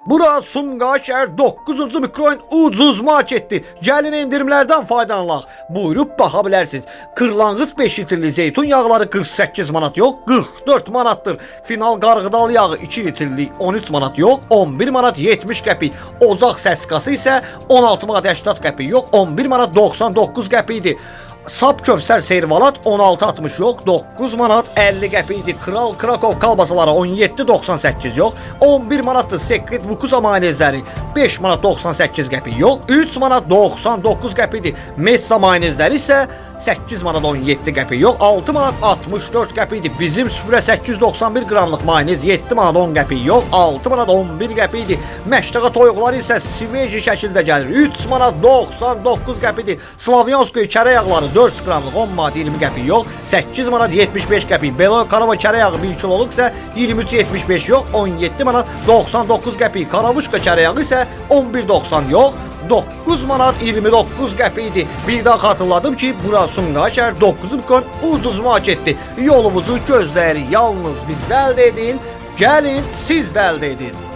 Bura Sumqayıt 9-cu mikroyun ucuz marketdir. Gəlin endirimlərdən faydalanaq. Buyurub baxa bilərsiniz. Kırlangıç 5 litrli zeytun yağları 48 manat yox, 44 manatdır. Final qarğıdalı yağı 2 litrli 13 manat yox, 11 manat 70 qəpik. Ocaq səskası isə 16 manat 80 qəpik yox, 11 manat 99 qəpikdir. Sap köfsər servalat 16.60 yox, 9 manat 50 qəpikdir. Kral Krakow kalbasaları 17.98 yox, 11 manatdır. Sekret Vukuza mayonezləri 5 manat 98 qəpik yox, 3 manat 99 qəpikdir. Messa mayonezləri isə 8 manat 17 qəpik yox, 6 manat 64 qəpikdir. Bizim süfrə 891 qramlıq mayonez 7 manat 10 qəpik yox, 6 manat 11 qəpikdir. Məştaqa toyuqları isə siveji şəkildə gəlir. 3 manat 99 qəpikdir. Slavyanskoy kərə yağları 4 qramlıq 10 manat 20 qəpik yox, 8 manat 75 qəpik. Beloy Karava kərə yağı 1 kiloluq isə 23.75 yox, 17 manat 99 qəpik. Karavuşka kərə yağı isə 11.90 yox, 9 manat 29 qəpikdir. Bir daha xatırladım ki, bura Sumqayıt 9 mikron ucuz marketdir. Yolumuzu gözləyirik. Yalnız bizdə əldə edin, gəlin siz də əldə edin.